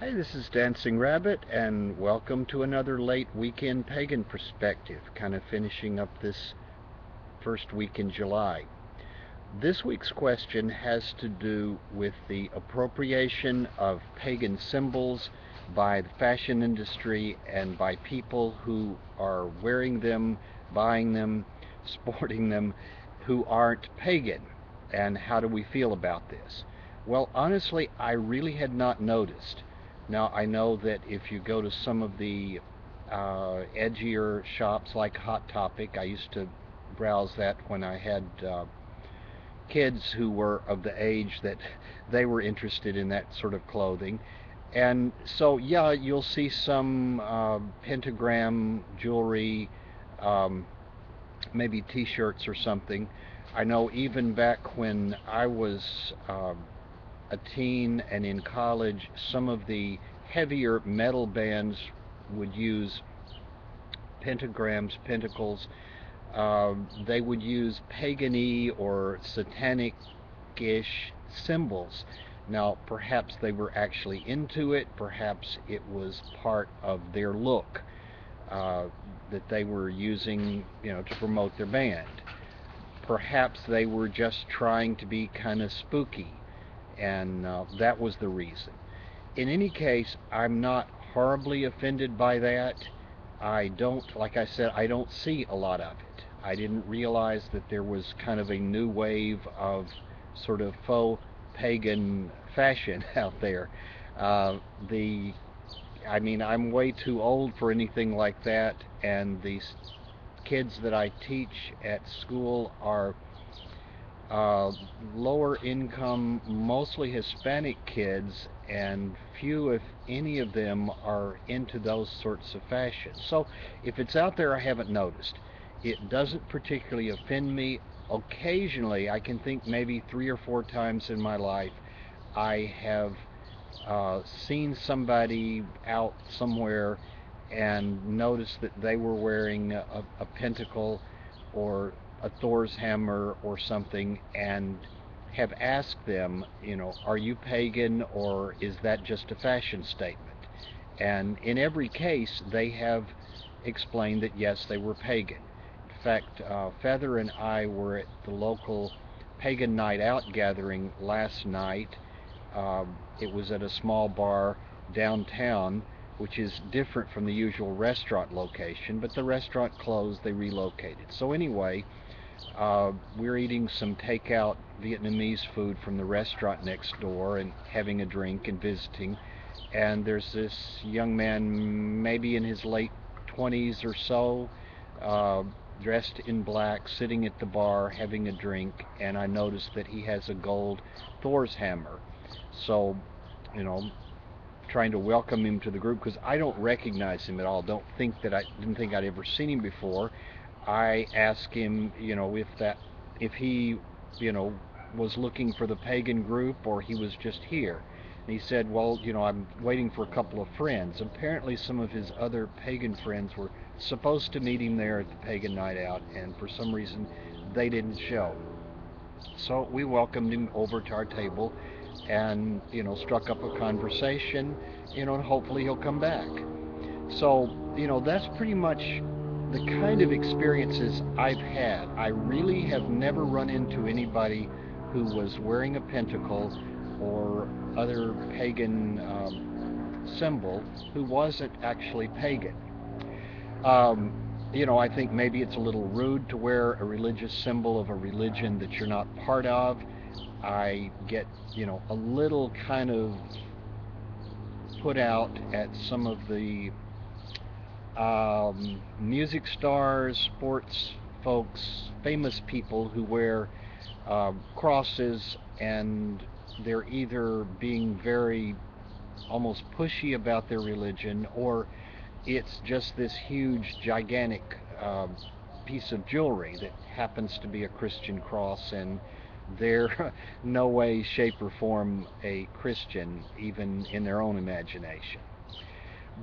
Hey, this is Dancing Rabbit, and welcome to another late weekend pagan perspective, kind of finishing up this first week in July. This week's question has to do with the appropriation of pagan symbols by the fashion industry and by people who are wearing them, buying them, sporting them, who aren't pagan. And how do we feel about this? Well, honestly, I really had not noticed. Now, I know that if you go to some of the edgier shops like Hot Topic, I used to browse that when I had kids who were of the age that they were interested in that sort of clothing. And so, yeah, you'll see some pentagram jewelry, um, maybe t-shirts or something. I know even back when I was a teen and in college, some of the heavier metal bands would use pentagrams, pentacles. They would use pagan-y or satanic-ish symbols. Now, perhaps they were actually into it. Perhaps it was part of their look uh, that they were using, to promote their band. Perhaps they were just trying to be kind of spooky, and that was the reason. In any case, I'm not horribly offended by that. I don't, like I said, I don't see a lot of it. I didn't realize that there was kind of a new wave of sort of faux pagan fashion out there. The I mean, I'm way too old for anything like that, and these kids that I teach at school are uh, lower income, mostly Hispanic kids, and few, if any of them, are into those sorts of fashions. So if it's out there, I haven't noticed. It doesn't particularly offend me. Occasionally, I can think maybe 3 or 4 times in my life, I have seen somebody out somewhere and noticed that they were wearing a pentacle or a Thors hammer or something, and have asked them, are you pagan or is that just a fashion statement? And in every case, they have explained that yes, they were pagan. In fact, Feather and I were at the local pagan night out gathering last night. It was at a small bar downtown, which is different from the usual restaurant location, but the restaurant closed, they relocated. So anyway, we're eating some takeout Vietnamese food from the restaurant next door and having a drink and visiting. And there's this young man, maybe in his late 20s or so, uh, dressed in black, sitting at the bar having a drink, and I noticed that he has a gold Thor's hammer. So, you know, trying to welcome him to the group because I don't recognize him at all. Didn't think I'd ever seen him before. I asked him, if he, you know, was looking for the pagan group or he was just here. And he said, well, I'm waiting for a couple of friends. Apparently some of his other pagan friends were supposed to meet him there at the pagan night out, and for some reason they didn't show. So we welcomed him over to our table and, struck up a conversation, and hopefully he'll come back. So, that's pretty much the kind of experiences I've had. I really have never run into anybody who was wearing a pentacle or other pagan symbol who wasn't actually pagan. Um, I think maybe it's a little rude to wear a religious symbol of a religion that you're not part of. I get, a little kind of put out at some of the music stars, sports folks, famous people who wear crosses, and they're either being very almost pushy about their religion, or it's just this huge, gigantic piece of jewelry that happens to be a Christian cross, and they're no way, shape, or form a Christian, even in their own imagination.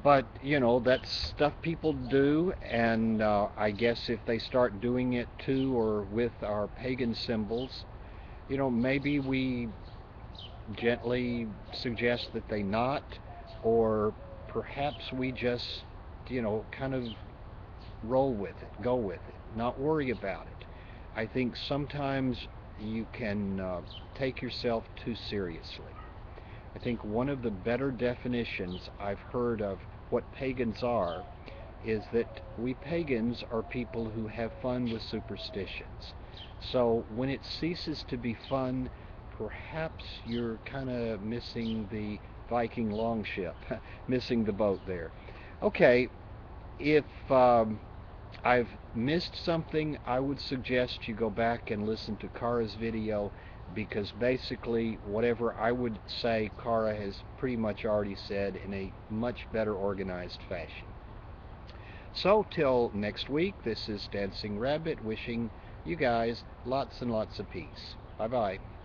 But, that's stuff people do, and I guess if they start doing it too, or with our pagan symbols, maybe we gently suggest that they not. or perhaps we just, kind of roll with it, go with it, not worry about it. I think sometimes you can take yourself too seriously. I think one of the better definitions I've heard of what pagans are is that we pagans are people who have fun with superstitions. So when it ceases to be fun, perhaps you're kind of missing the Viking longship, missing the boat there. Okay, if I've missed something, I would suggest you go back and listen to Kara's video, because basically whatever I would say, Kara has pretty much already said in a much better organized fashion. So till next week, this is Dancing Rabbit wishing you guys lots and lots of peace. Bye bye.